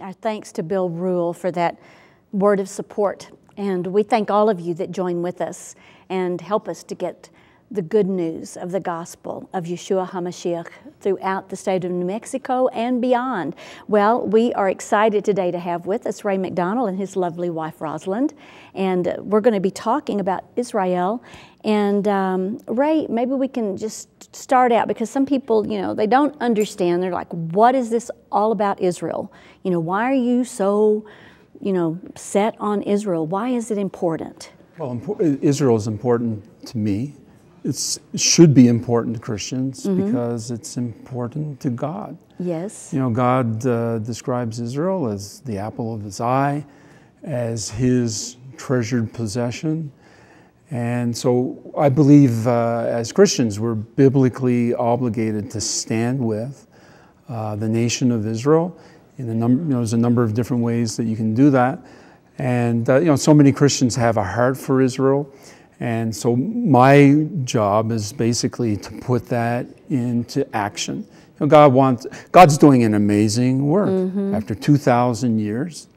Our thanks to Bill Rule for that word of support. And we thank all of you that join with us and help us to get the good news of the gospel of Yeshua HaMashiach throughout the state of New Mexico and beyond. Well, we are excited today to have with us Ray MacDonald and his lovely wife Rosalind, and we're going to be talking about Israel. And Ray, maybe we can just start out, because some people, they don't understand. They're like, what is this all about Israel? Why are you so, set on Israel? Why is it important? Well, Israel is important to me. It should be important to Christians because it's important to God. Yes. God describes Israel as the apple of his eye, as his treasured possession. And so I believe as Christians, we're biblically obligated to stand with the nation of Israel. There's a number of different ways that you can do that. And so many Christians have a heart for Israel. And so my job is basically to put that into action. God's doing an amazing work. After 2,000 years,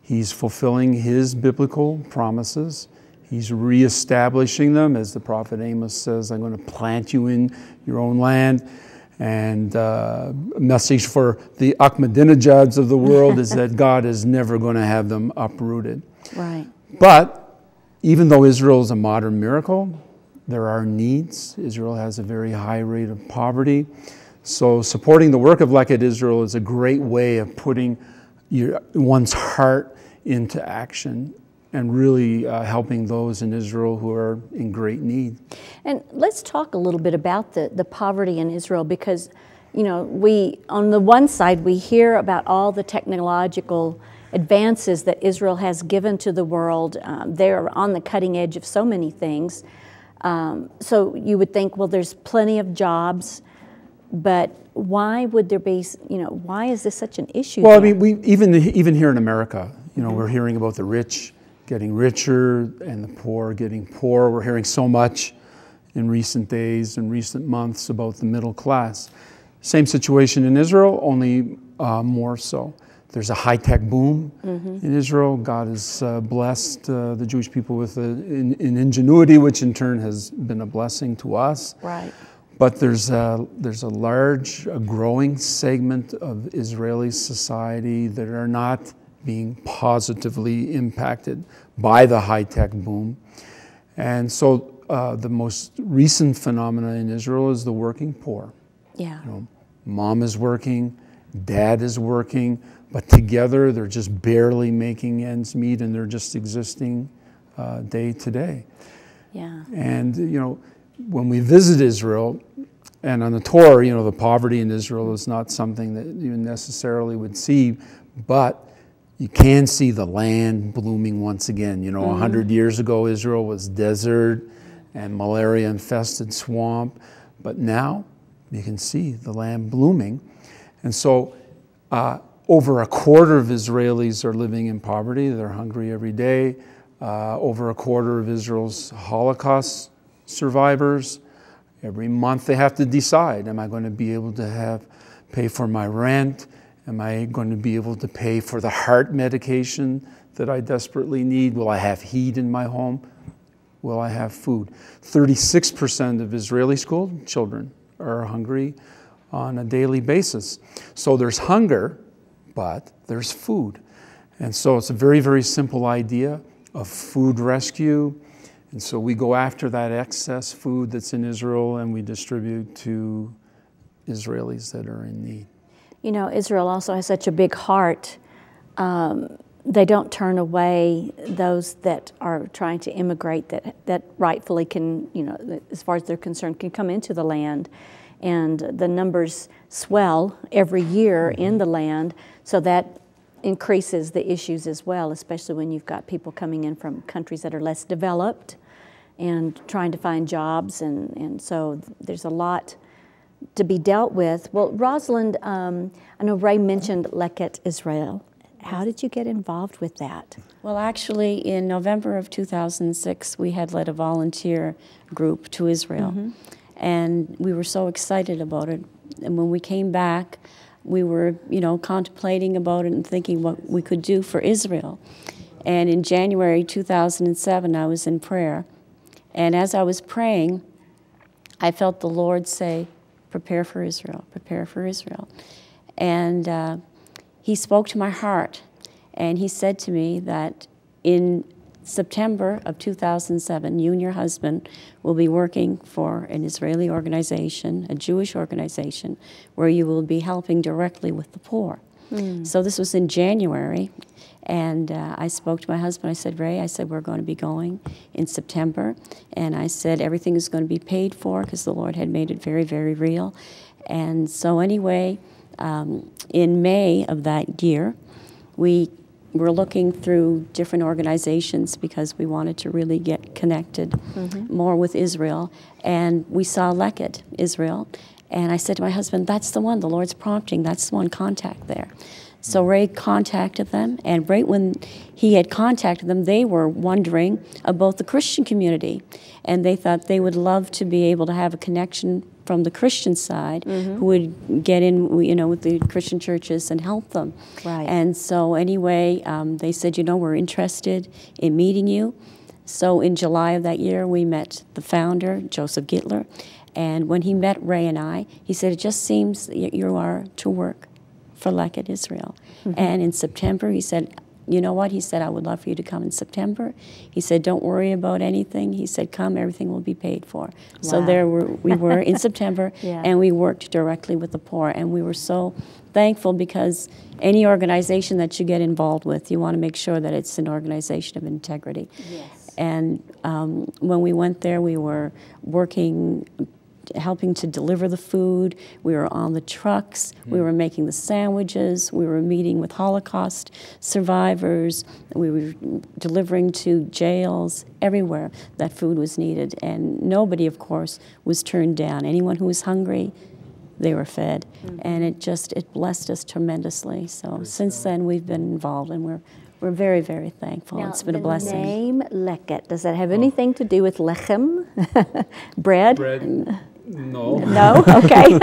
he's fulfilling his biblical promises. He's reestablishing them. As the prophet Amos says, I'm going to plant you in your own land. And a message for the Ahmadinejads of the world is that God is never going to have them uprooted. Right. But even though Israel is a modern miracle, there are needs. Israel has a very high rate of poverty. So supporting the work of Leked Israel is a great way of putting one's heart into action and really helping those in Israel who are in great need. And let's talk a little bit about the poverty in Israel, because, we, on the one side, we hear about all the technological advances that Israel has given to the world. They're on the cutting edge of so many things. So you would think, well, there's plenty of jobs, but why would there be, why is this such an issue? Well, there? I mean, even here in America, we're hearing about the rich getting richer and the poor getting poorer. We're hearing so much in recent days and recent months about the middle class. Same situation in Israel, only more so. There's a high-tech boom in Israel. God has blessed the Jewish people with an ingenuity, which in turn has been a blessing to us. Right. But there's a large, growing segment of Israeli society that are not being positively impacted by the high-tech boom. And so the most recent phenomena in Israel is the working poor. Yeah. Mom is working, dad is working, but together they're just barely making ends meet, and they're just existing day to day. Yeah. And when we visit Israel, and on the tour, the poverty in Israel is not something that you necessarily would see, but you can see the land blooming once again. 100 years ago, Israel was desert and malaria-infested swamp, but now you can see the land blooming. And so over a quarter of Israelis are living in poverty. They're hungry every day. Over a quarter of Israel's Holocaust survivors, every month they have to decide, am I going to be able to pay for my rent? Am I going to be able to pay for the heart medication that I desperately need? Will I have heat in my home? Will I have food? 36% of Israeli school children are hungry on a daily basis. So there's hunger, but there's food. And so it's a very, very simple idea of food rescue. And so we go after that excess food that's in Israel and we distribute to Israelis that are in need. Israel also has such a big heart. They don't turn away those that are trying to immigrate that rightfully can, as far as they're concerned, can come into the land. And the numbers swell every year in the land, so that increases the issues as well, especially when you've got people coming in from countries that are less developed and trying to find jobs. And so there's a lot to be dealt with. Well, Rosalind, I know Ray mentioned Leked Israel. How did you get involved with that? Well, actually, in November of 2006, we had led a volunteer group to Israel. And we were so excited about it. And when we came back, we were, contemplating about it and thinking what we could do for Israel. And in January 2007, I was in prayer. And as I was praying, I felt the Lord say, prepare for Israel, prepare for Israel. And he spoke to my heart, and he said to me that in September of 2007, you and your husband will be working for an Israeli organization, a Jewish organization, where you will be helping directly with the poor. So this was in January, and I spoke to my husband. I said, Ray, I said, we're going to be going in September. And I said, everything is going to be paid for because the Lord had made it very, very real. And so anyway, in May of that year, we were looking through different organizations because we wanted to really get connected more with Israel. And we saw Leket, Israel. And I said to my husband, that's the one, the Lord's prompting, that's the one, contact there. So Ray contacted them, and right when he had contacted them, they were wondering about the Christian community. And they thought they would love to be able to have a connection from the Christian side who would get in, with the Christian churches and help them. Right. And so anyway, they said, we're interested in meeting you. So in July of that year, we met the founder, Joseph Gittler. And when he met Ray and I, he said, it just seems that you are to work for Leket Israel. And in September, he said, you know what? He said, I would love for you to come in September. He said, don't worry about anything. He said, come, everything will be paid for. So there we were in September, and we worked directly with the poor. And we were so thankful because any organization that you get involved with, you want to make sure that it's an organization of integrity. Yes. And when we went there, we were working, helping to deliver the food. We were on the trucks. We were making the sandwiches. We were meeting with Holocaust survivors. We were delivering to jails everywhere that food was needed. And nobody, of course, was turned down. Anyone who was hungry, they were fed. And it blessed us tremendously. So since then, we've been involved, and we're very, very thankful. Now, it's been a blessing. The name Leket, does that have anything to do with lechem, bread? Bread? No. No? Okay.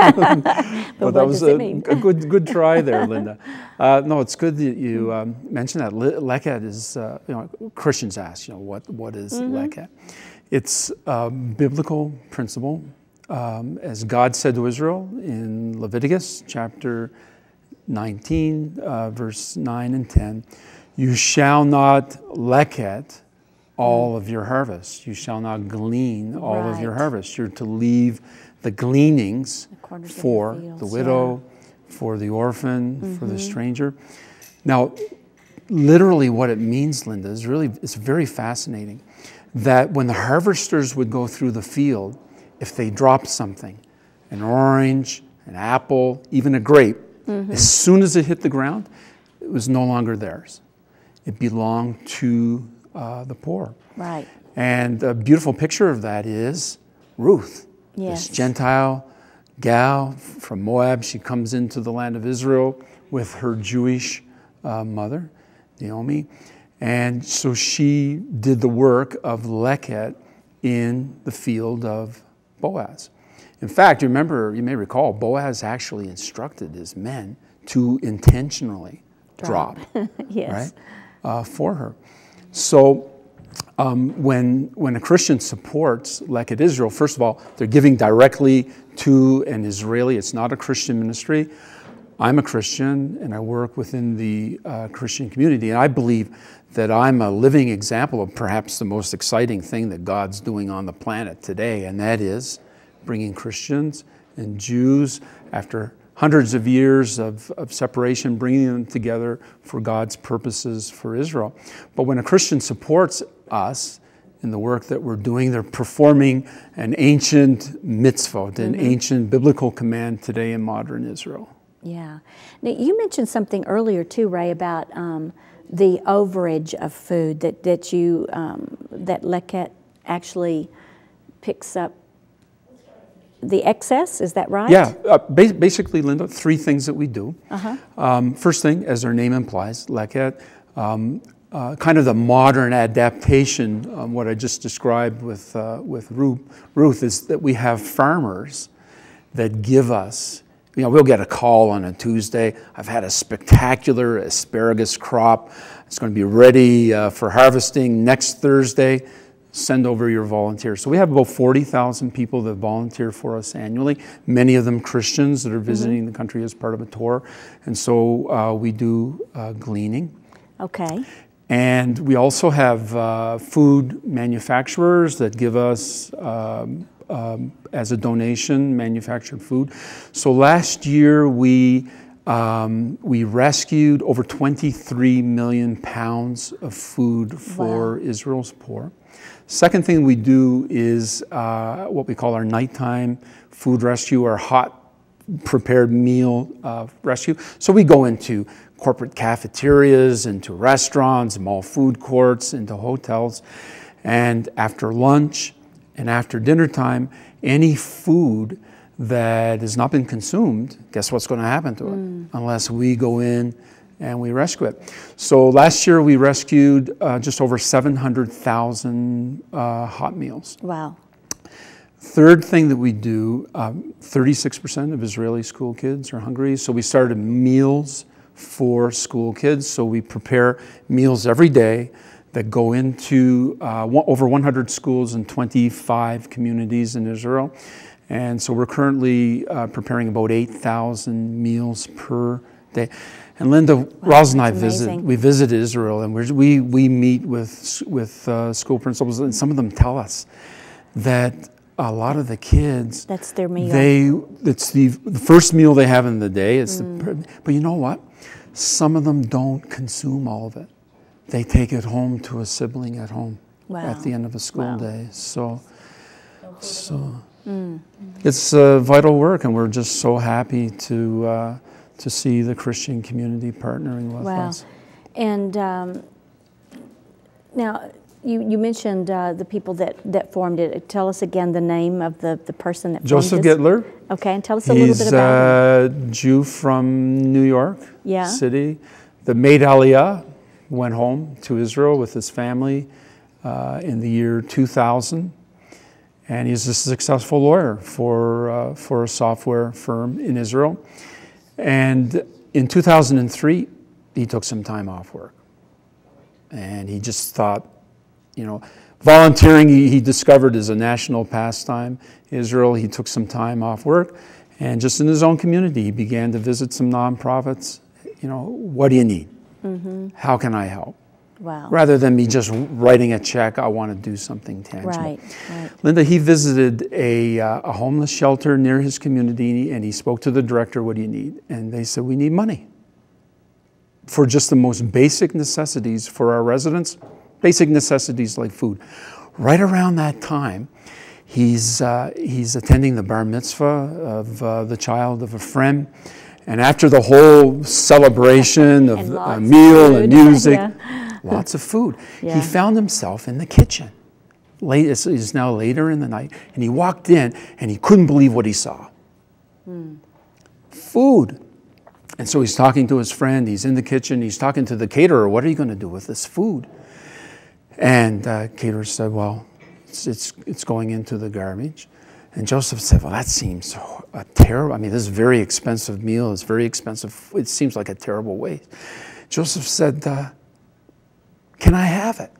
Well, that was a good try there, Linda. No, it's good that you mentioned that. Leket is, Christians ask, what is Leket? It's a biblical principle. As God said to Israel in Leviticus chapter 19, verse 9 and 10, you shall not leket all of your harvest. You shall not glean all of your harvest. You're to leave the gleanings for the widow, for the orphan, for the stranger. Now, literally what it means, Linda, is it's very fascinating. That when the harvesters would go through the field, if they dropped something, an orange, an apple, even a grape, as soon as it hit the ground, it was no longer theirs. It belonged to the poor. Right. And a beautiful picture of that is Ruth, this Gentile gal from Moab. She comes into the land of Israel with her Jewish mother, Naomi. And so she did the work of Leket in the field of Boaz. In fact, you may recall, Boaz actually instructed his men to intentionally drop Yes. Right, for her. So when a Christian supports Leket Israel, first of all, they're giving directly to an Israeli. It's not a Christian ministry. I'm a Christian, and I work within the Christian community, and I believe that I'm a living example of perhaps the most exciting thing that God's doing on the planet today, and that is bringing Christians and Jews, after hundreds of years of separation, bringing them together for God's purposes for Israel. But when a Christian supports us in the work that we're doing, they're performing an ancient mitzvot, an ancient biblical command today in modern Israel. Yeah. Now, you mentioned something earlier too, Ray, about the overage of food that Leket actually picks up the excess. Is that right? Yeah. Basically, Linda, three things that we do. First thing, as our name implies, Leket, kind of the modern adaptation of what I just described with Ruth, is that we have farmers that give us we'll get a call on a Tuesday. I've had a spectacular asparagus crop. It's going to be ready for harvesting next Thursday. Send over your volunteers. So we have about 40,000 people that volunteer for us annually, many of them Christians that are visiting the country as part of a tour. And so we do gleaning. Okay. And we also have food manufacturers that give us, as a donation, manufactured food. So last year we rescued over 23 million pounds of food for Israel's poor. Second thing we do is what we call our nighttime food rescue, or hot prepared meal rescue. So we go into corporate cafeterias, into restaurants, mall food courts, into hotels, and after lunch and after dinner time, any food that has not been consumed, guess what's going to happen to it? Unless we go in and we rescue it. So last year we rescued just over 700,000 hot meals. Wow. Third thing that we do, 36% of Israeli school kids are hungry, so we started meals for school kids. So we prepare meals every day that go into over 100 schools in 25 communities in Israel. And so we're currently preparing about 8,000 meals per day. And Linda, Rosalind and I we visited Israel, and we meet with school principals, and some of them tell us that a lot of the kids, that's their meal. It's the first meal they have in the day. But you know what? Some of them don't consume all of it. They take it home to a sibling at home at the end of a school day. So it's vital work, and we're just so happy to see the Christian community partnering with us. And now, you mentioned the people that formed it. Tell us again the name of the person that formed Joseph this. Gittler. Okay, and tell us a little bit about him. He's a Jew from New York City that made Aliyah, went home to Israel with his family in the year 2000. And he's a successful lawyer for a software firm in Israel. And in 2003, he took some time off work. And he just thought, volunteering he discovered is a national pastime in Israel. He took some time off work, and just in his own community, he began to visit some nonprofits. What do you need? How can I help? Wow. Rather than me just writing a check, I want to do something tangible. Right. Linda, he visited a homeless shelter near his community, and he spoke to the director, what do you need? And they said, we need money for just the most basic necessities for our residents, basic necessities like food. Right around that time, he's attending the bar mitzvah of the child of a friend. And after the whole celebration of a meal and music, lots of food, he found himself in the kitchen. It's now later in the night, and he walked in, and he couldn't believe what he saw. Food. And so he's talking to his friend, he's in the kitchen, he's talking to the caterer, what are you going to do with this food? And caterer said, well, it's going into the garbage. And Joseph said, well, that seems terrible. I mean, this is a very expensive meal. It's very expensive. It seems like a terrible waste. Joseph said, can I have it?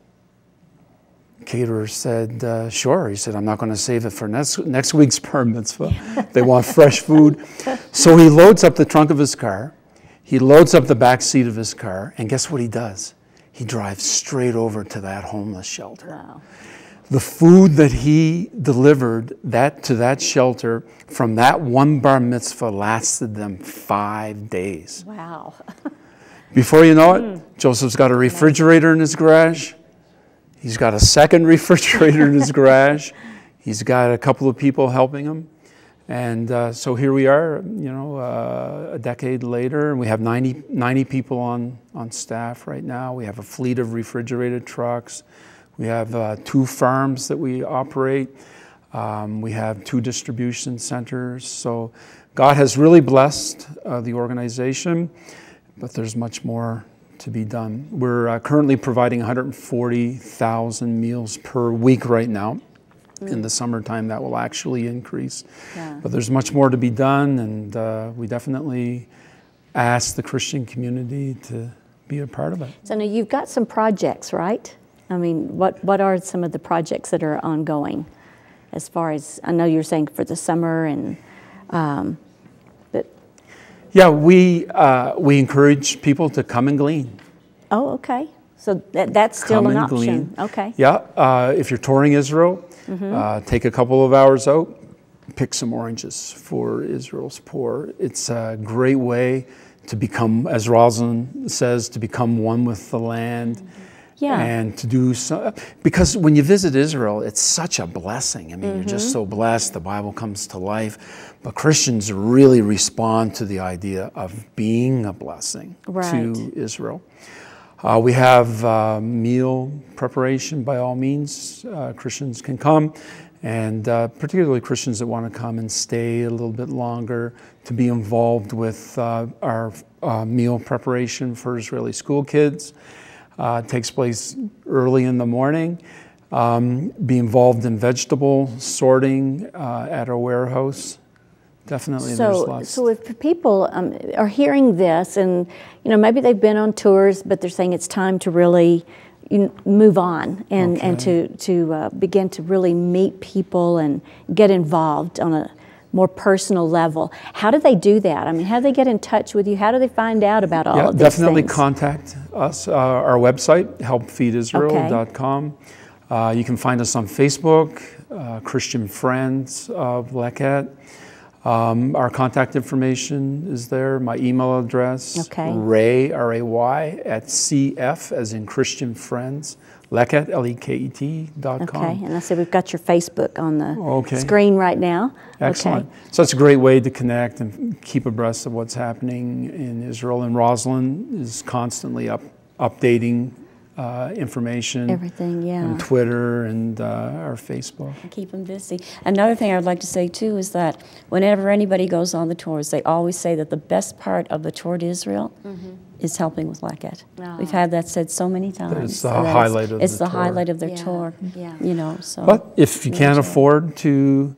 Caterer said, sure. He said, I'm not going to save it for next week's bar mitzvah. They want fresh food. So he loads up the trunk of his car. He loads up the back seat of his car. And guess what he does? He drives straight over to that homeless shelter. Wow. The food that he delivered to that shelter from that one bar mitzvah lasted them 5 days. Wow. Before you know it, Joseph's got a refrigerator in his garage. He's got a second refrigerator in his garage. He's got a couple of people helping him. And so here we are, a decade later, and we have 90 people on staff right now. We have a fleet of refrigerated trucks. We have 2 farms that we operate. We have 2 distribution centers. So God has really blessed the organization, but there's much more to be done. We're currently providing 140,000 meals per week right now. In the summertime, that will actually increase. Yeah. But there's much more to be done, and we definitely ask the Christian community to be a part of it. So now you've got some projects, right? I mean, what are some of the projects that are ongoing? As far as, I know you're saying for the summer, and but Yeah, we encourage people to come and glean. oh, okay. So that's still Come an and option. glean. Okay. Yeah, if you're touring Israel, take a couple of hours out, pick some oranges for Israel's poor. It's a great way to become, as Rosalind says, to become one with the land. Yeah. And to do so, because when you visit Israel, it's such a blessing. I mean, you're just so blessed. The Bible comes to life. But Christians really respond to the idea of being a blessing to Israel. We have meal preparation by all means. Christians can come, and particularly Christians that want to come and stay a little bit longer to be involved with our meal preparation for Israeli school kids. It takes place early in the morning. Be involved in vegetable sorting at our warehouse. Definitely, there's lots. So if people are hearing this, and maybe they've been on tours, but they're saying it's time to really move on and to begin to really meet people and get involved on a more personal level. How do they do that? I mean, how do they get in touch with you? How do they find out about all of these definitely things? Contact us. Our website, helpfeedisrael.com. You can find us on Facebook, Christian Friends of Leket. Our contact information is there. My email address, Ray, R-A-Y, at CF, as in Christian Friends, Leket, L-E-K-E-T.com. Okay, and I said we've got your Facebook on the screen right now. Excellent. So it's a great way to connect and keep abreast of what's happening in Israel. And Rosalind is constantly updating information. Everything, on Twitter and our Facebook. And keep them busy. Another thing I would like to say too is that whenever anybody goes on the tours, they always say that the best part of the tour to Israel is helping with Leket. We've had that said so many times. It's the highlight of it's the the tour. highlight of their tour. So. But if you can't afford to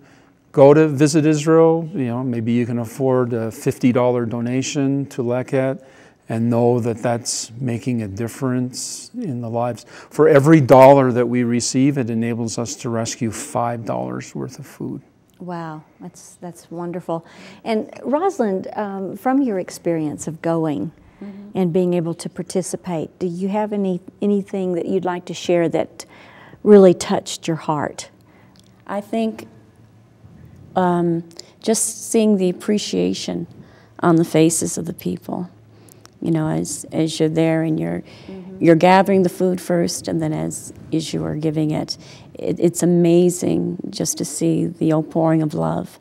go to visit Israel, maybe you can afford a $50 donation to Leket, and know that that's making a difference in the lives. For every dollar that we receive, it enables us to rescue $5 worth of food. Wow, that's wonderful. And Rosalind, from your experience of going and being able to participate, do you have anything that you'd like to share that really touched your heart? I think just seeing the appreciation on the faces of the people. As you're there and you're gathering the food first, and then as you are giving it, it's amazing just to see the outpouring of love.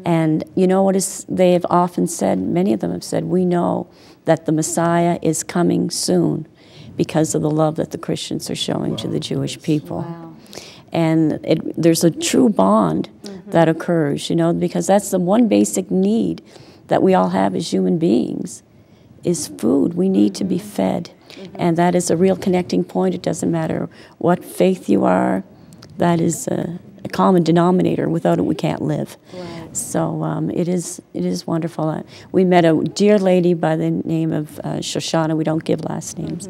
And they have often said, many of them have said, we know that the Messiah is coming soon because of the love that the Christians are showing to the Jewish people. Wow. And there's a true bond that occurs, because that's the one basic need that we all have as human beings. Is food. We need to be fed. And that is a real connecting point. It doesn't matter what faith you are. That is a common denominator. Without it, we can't live. Right. So it is wonderful. We met a dear lady by the name of Shoshana. We don't give last names.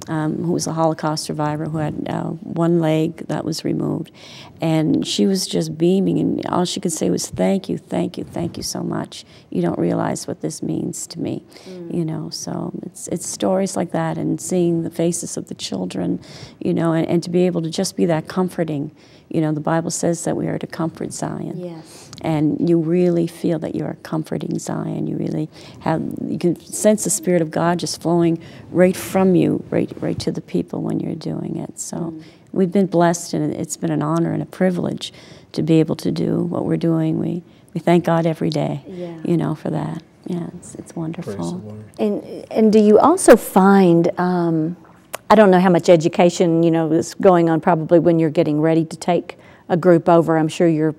Who was a Holocaust survivor who had one leg that was removed. And she was just beaming, and all she could say was, thank you, thank you, thank you so much. You don't realize what this means to me. So it's stories like that, and seeing the faces of the children, and to be able to just be that comforting. The Bible says that we are to comfort Zion. Yes. And you really feel that you're comforting Zion. You can sense the Spirit of God just flowing right from you, right to the people when you're doing it. So we've been blessed, and it's been an honor and a privilege to be able to do what we're doing. We thank God every day, for that. Yeah, it's wonderful. And do you also find, I don't know how much education, is going on probably when you're getting ready to take a group over. I'm sure you're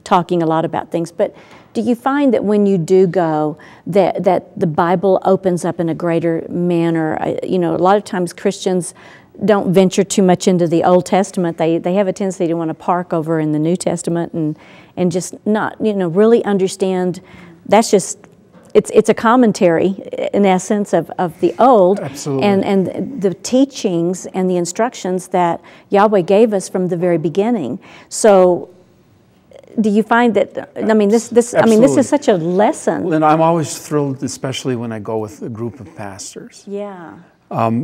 talking a lot about things, but do you find that when you do go, that the Bible opens up in a greater manner? A lot of times Christians don't venture too much into the Old Testament. They have a tendency to want to park over in the New Testament and just not, really understand. That's just, it's a commentary, in essence, of the Old. Absolutely. And the teachings and the instructions that Yahweh gave us from the very beginning. So, do you find that, this is such a lesson. And I'm always thrilled, especially when I go with a group of pastors. Yeah.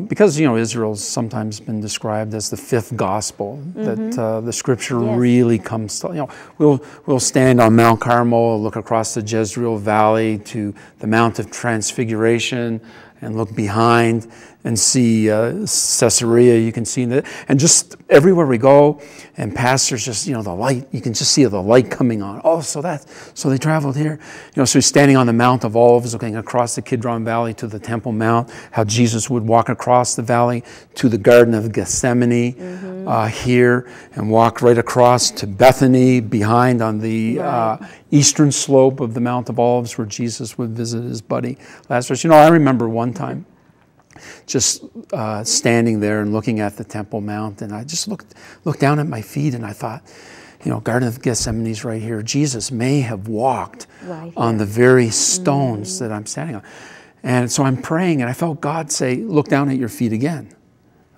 Because, Israel's sometimes been described as the fifth gospel, that the scripture really comes to, we'll stand on Mount Carmel, look across the Jezreel Valley to the Mount of Transfiguration, and look behind and see Caesarea. You can see that, and just everywhere we go, and pastors just, the light, you can just see the light coming on. Oh, so they traveled here. So standing on the Mount of Olives, looking across the Kidron Valley to the Temple Mount, how Jesus would walk across the valley to the Garden of Gethsemane here, and walk right across to Bethany behind on the eastern slope of the Mount of Olives, where Jesus would visit his buddy Lazarus. I remember one time just standing there and looking at the Temple Mount, and I just looked down at my feet, and I thought, Garden of Gethsemane's right here. Jesus may have walked on the very stones that I'm standing on. And so I'm praying, and I felt God say, look down at your feet again.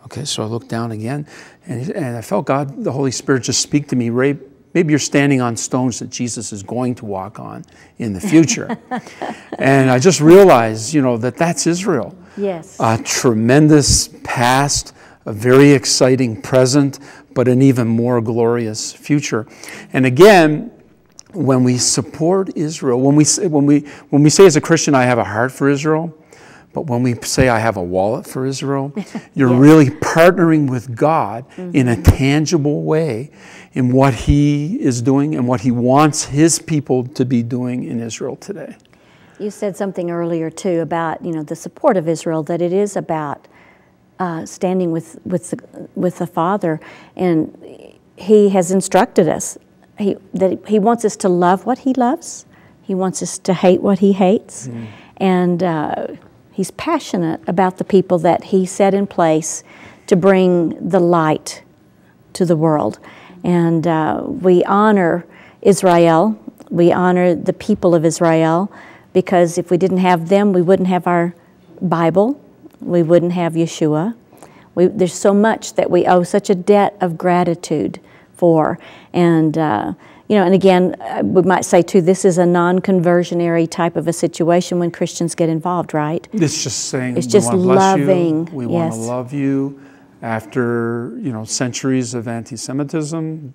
Okay, so I looked down again, and I felt God, the Holy Spirit, just speak to me, Ray, maybe you're standing on stones that Jesus is going to walk on in the future. And I just realized, that's Israel. Yes. A tremendous past, a very exciting present, but an even more glorious future. And again, when we support Israel, when we say as a Christian, I have a heart for Israel, but when we say I have a wallet for Israel, you're really partnering with God in a tangible way in what He is doing and what He wants His people to be doing in Israel today. You said something earlier too about the support of Israel, that it is about standing with the Father, and He has instructed us that He wants us to love what He loves, He wants us to hate what He hates, and He's passionate about the people that He set in place to bring the light to the world. And we honor Israel, we honor the people of Israel, because if we didn't have them, we wouldn't have our Bible, we wouldn't have Yeshua. There's so much that we owe, such a debt of gratitude for. And and again, we might say too, this is a non-conversionary type of a situation when Christians get involved, right? It's just saying, it's just loving. We want to love you after centuries of anti-Semitism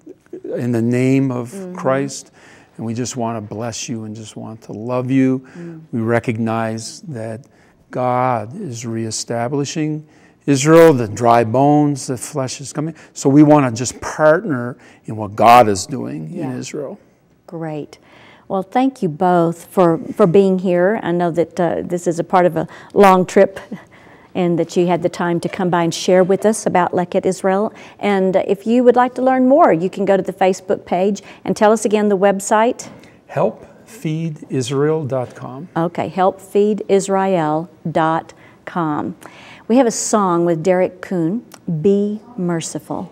in the name of Christ, and we just want to bless you and just want to love you. We recognize that God is reestablishing Israel, the dry bones, the flesh is coming. So we want to just partner in what God is doing in Israel. Great. Well, thank you both for being here. I know that this is a part of a long trip, and that you had the time to come by and share with us about Leket Israel. And if you would like to learn more, you can go to the Facebook page and tell us again the website. Helpfeedisrael.com. Okay, helpfeedisrael.com. We have a song with Derek Kuhn, Be Merciful.